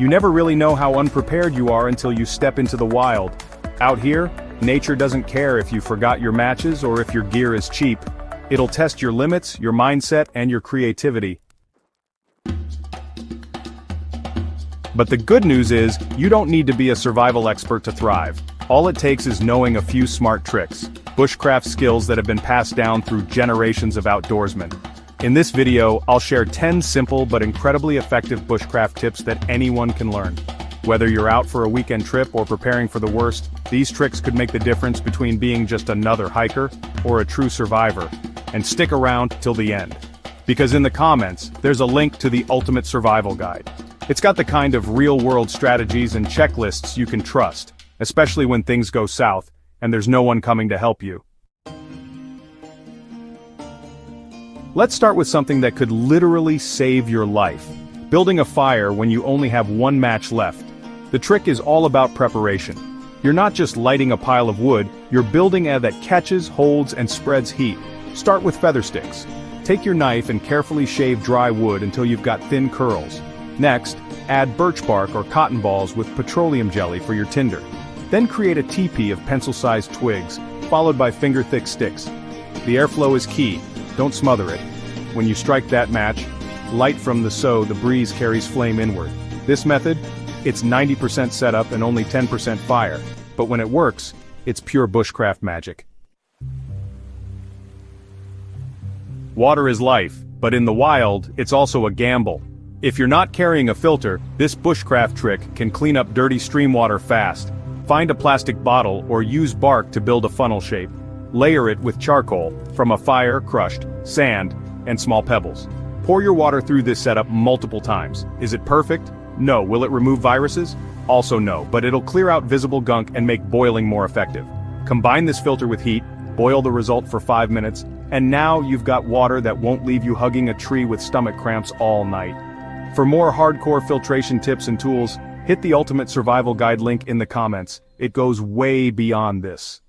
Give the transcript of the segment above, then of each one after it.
You never really know how unprepared you are until you step into the wild. Out here, nature doesn't care if you forgot your matches or if your gear is cheap. It'll test your limits, your mindset, and your creativity. But the good news is, you don't need to be a survival expert to thrive. All it takes is knowing a few smart tricks, bushcraft skills that have been passed down through generations of outdoorsmen. In this video, I'll share 10 simple but incredibly effective bushcraft tips that anyone can learn. Whether you're out for a weekend trip or preparing for the worst, these tricks could make the difference between being just another hiker or a true survivor. And stick around till the end. Because in the comments, there's a link to the ultimate survival guide. It's got the kind of real-world strategies and checklists you can trust, especially when things go south, and there's no one coming to help you. Let's start with something that could literally save your life. Building a fire when you only have one match left. The trick is all about preparation. You're not just lighting a pile of wood, you're building a that catches, holds, and spreads heat. Start with feather sticks. Take your knife and carefully shave dry wood until you've got thin curls. Next, add birch bark or cotton balls with petroleum jelly for your tinder. Then create a teepee of pencil-sized twigs, followed by finger-thick sticks. The airflow is key. Don't smother it. When you strike that match, light from the breeze carries flame inward. This method, it's 90% setup and only 10% fire, but when it works, it's pure bushcraft magic. Water is life, but in the wild, it's also a gamble. If you're not carrying a filter, this bushcraft trick can clean up dirty stream water fast. Find a plastic bottle or use bark to build a funnel shape. Layer it with charcoal, from a fire, crushed, sand, and small pebbles. Pour your water through this setup multiple times. Is it perfect? No. Will it remove viruses? Also no, but it'll clear out visible gunk and make boiling more effective. Combine this filter with heat, boil the result for 5 minutes, and now you've got water that won't leave you hugging a tree with stomach cramps all night. For more hardcore filtration tips and tools, hit the Ultimate Survival Guide link in the comments. It goes way beyond this.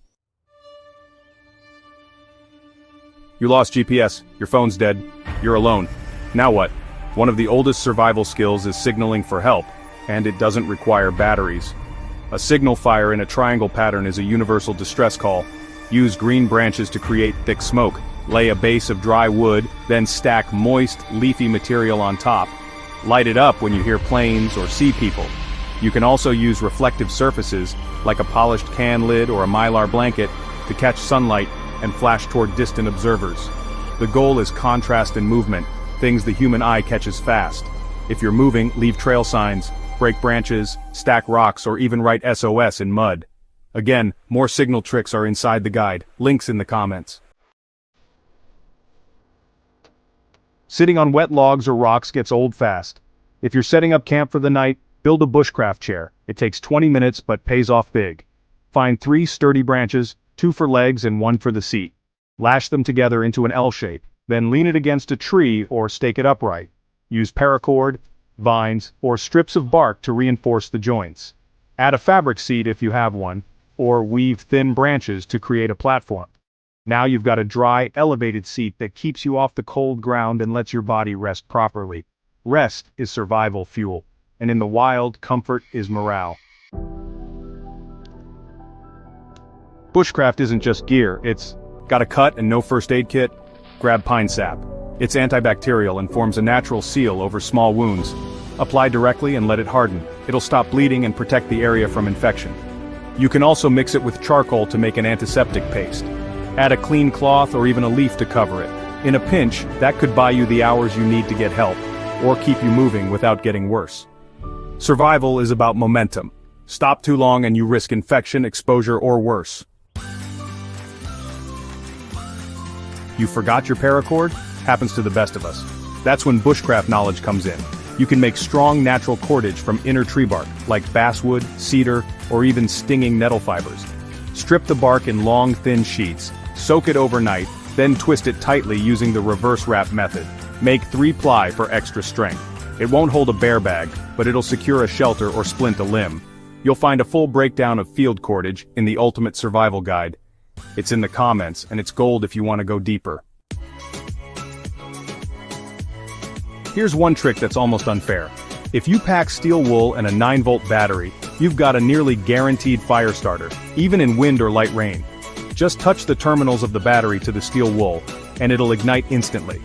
You lost GPS, your phone's dead, you're alone. Now what? One of the oldest survival skills is signaling for help, and it doesn't require batteries. A signal fire in a triangle pattern is a universal distress call. Use green branches to create thick smoke. Lay a base of dry wood, then stack moist, leafy material on top. Light it up when you hear planes or see people. You can also use reflective surfaces, like a polished can lid or a mylar blanket, to catch sunlight and flash toward distant observers. The goal is contrast and movement, things the human eye catches fast. If you're moving, leave trail signs, break branches, stack rocks, or even write SOS in mud. Again, more signal tricks are inside the guide, links in the comments. Sitting on wet logs or rocks gets old fast. If you're setting up camp for the night, build a bushcraft chair. It takes 20 minutes but pays off big. Find 3 sturdy branches, 2 for legs and 1 for the seat. Lash them together into an L shape, then lean it against a tree or stake it upright. Use paracord, vines, or strips of bark to reinforce the joints. Add a fabric seat if you have one, or weave thin branches to create a platform. Now you've got a dry, elevated seat that keeps you off the cold ground and lets your body rest properly. Rest is survival fuel, and in the wild, comfort is morale. Bushcraft isn't just gear, it's got a cut and no first aid kit? Grab pine sap. It's antibacterial and forms a natural seal over small wounds. Apply directly and let it harden. It'll stop bleeding and protect the area from infection. You can also mix it with charcoal to make an antiseptic paste. Add a clean cloth or even a leaf to cover it. In a pinch, that could buy you the hours you need to get help, or keep you moving without getting worse. Survival is about momentum. Stop too long and you risk infection, exposure, or worse. You forgot your paracord? Happens to the best of us. That's when bushcraft knowledge comes in. You can make strong natural cordage from inner tree bark, like basswood, cedar, or even stinging nettle fibers. Strip the bark in long, thin sheets, soak it overnight, then twist it tightly using the reverse wrap method. Make 3-ply for extra strength. It won't hold a bear bag, but it'll secure a shelter or splint a limb. You'll find a full breakdown of field cordage in the Ultimate Survival Guide. It's in the comments, and it's gold if you want to go deeper. Here's one trick that's almost unfair. If you pack steel wool and a 9-volt battery, you've got a nearly guaranteed fire starter, even in wind or light rain. Just touch the terminals of the battery to the steel wool, and it'll ignite instantly.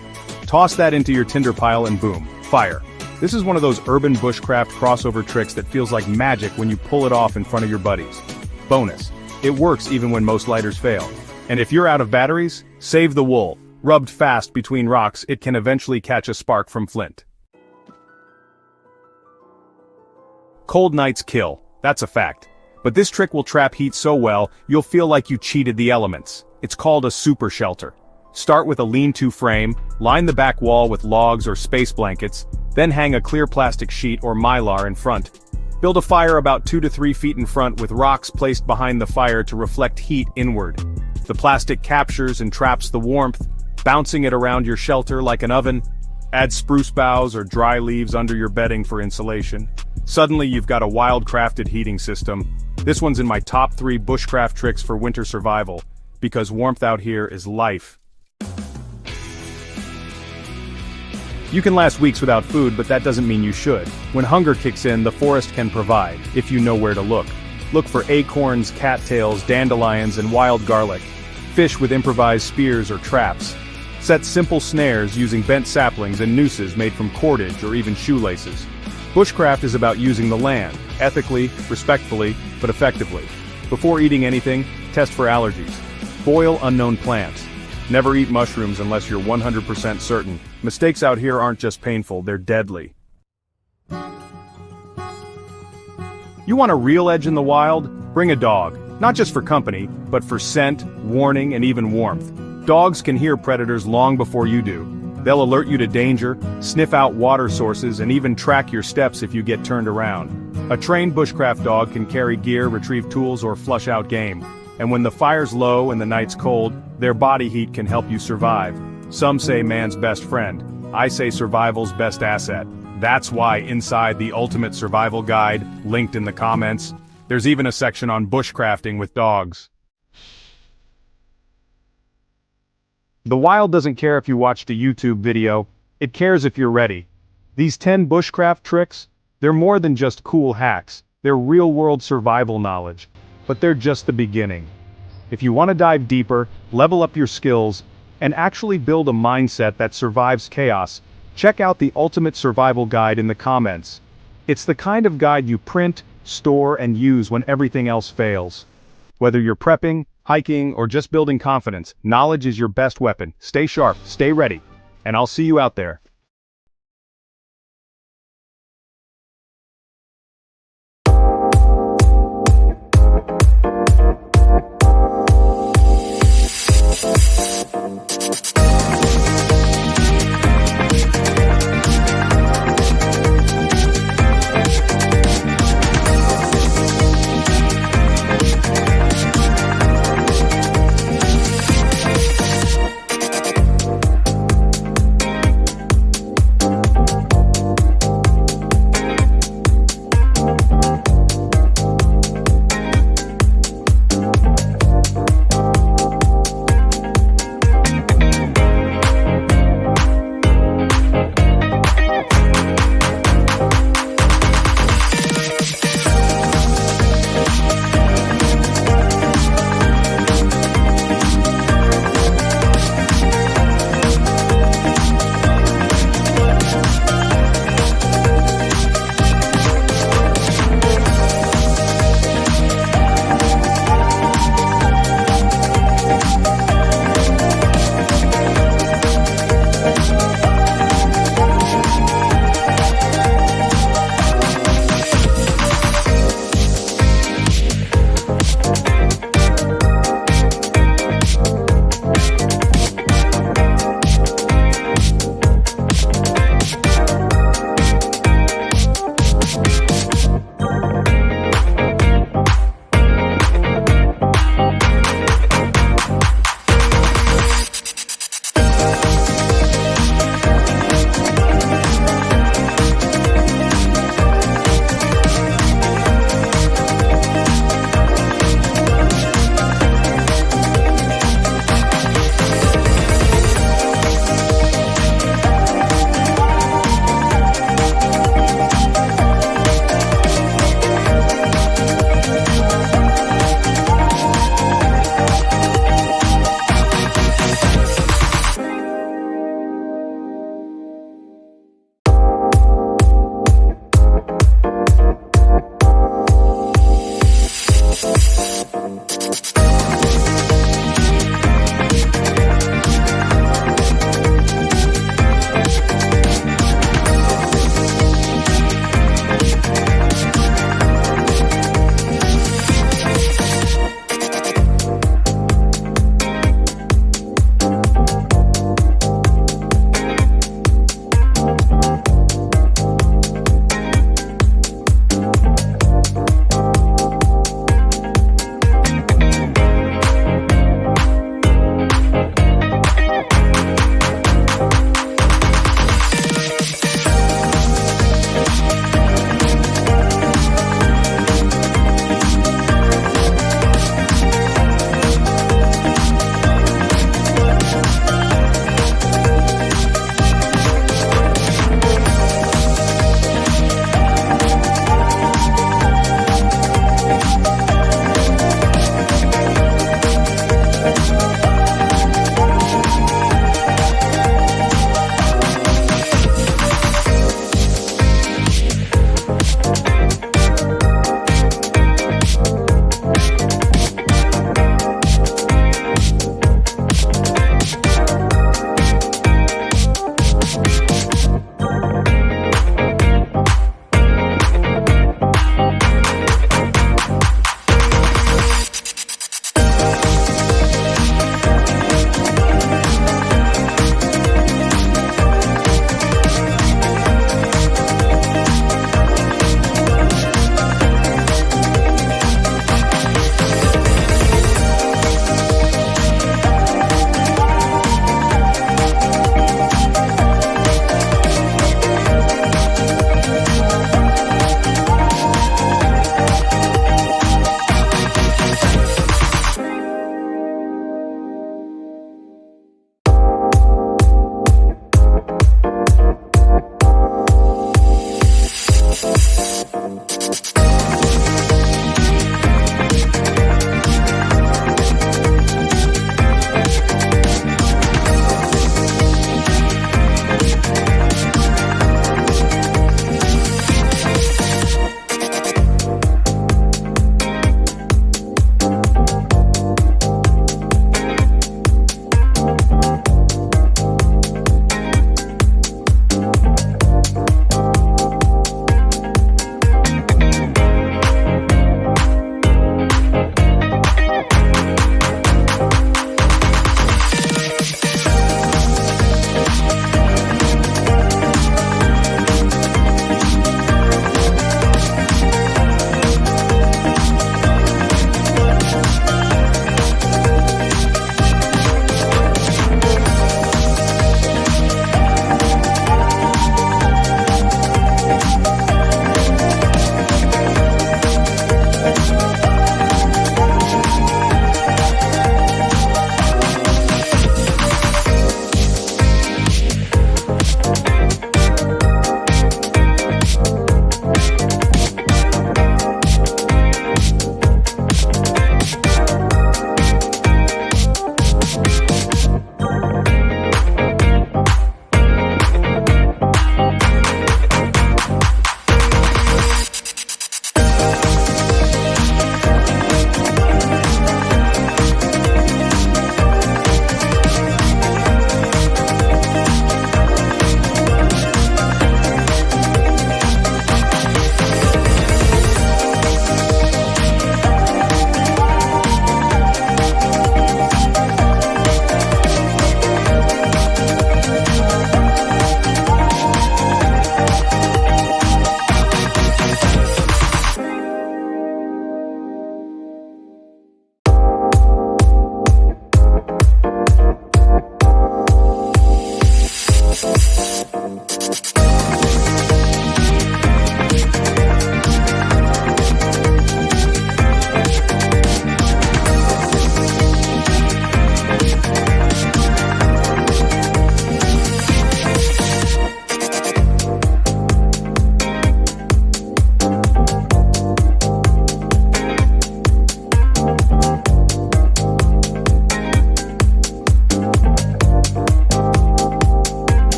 Toss that into your tinder pile and boom, fire. This is one of those urban bushcraft crossover tricks that feels like magic when you pull it off in front of your buddies. Bonus: it works even when most lighters fail. And if you're out of batteries, save the wool. Rubbed fast between rocks, it can eventually catch a spark from flint. Cold nights kill, that's a fact. But this trick will trap heat so well, you'll feel like you cheated the elements. It's called a super shelter. Start with a lean-to frame, line the back wall with logs or space blankets, then hang a clear plastic sheet or mylar in front. Build a fire about 2 to 3 feet in front with rocks placed behind the fire to reflect heat inward. The plastic captures and traps the warmth, bouncing it around your shelter like an oven. Add spruce boughs or dry leaves under your bedding for insulation. Suddenly you've got a wild-crafted heating system. This one's in my top 3 bushcraft tricks for winter survival, because warmth out here is life. You can last weeks without food, but that doesn't mean you should. When hunger kicks in, the forest can provide, if you know where to look. Look for acorns, cattails, dandelions, and wild garlic. Fish with improvised spears or traps. Set simple snares using bent saplings and nooses made from cordage or even shoelaces. Bushcraft is about using the land, ethically, respectfully, but effectively. Before eating anything, test for allergies. Boil unknown plants. Never eat mushrooms unless you're 100% certain. Mistakes out here aren't just painful, they're deadly. You want a real edge in the wild? Bring a dog. Not just for company, but for scent, warning, and even warmth. Dogs can hear predators long before you do. They'll alert you to danger, sniff out water sources, and even track your steps if you get turned around. A trained bushcraft dog can carry gear, retrieve tools, or flush out game. And when the fire's low and the night's cold, their body heat can help you survive. Some say man's best friend. I say survival's best asset. That's why inside the Ultimate Survival Guide, linked in the comments, there's even a section on bushcrafting with dogs. The wild doesn't care if you watched a YouTube video, it cares if you're ready. These 10 bushcraft tricks, they're more than just cool hacks, they're real-world survival knowledge. But they're just the beginning. If you want to dive deeper, level up your skills, and actually build a mindset that survives chaos, check out the Ultimate Survival Guide in the comments. It's the kind of guide you print, store, and use when everything else fails. Whether you're prepping, hiking, or just building confidence, knowledge is your best weapon. Stay sharp, stay ready, and I'll see you out there.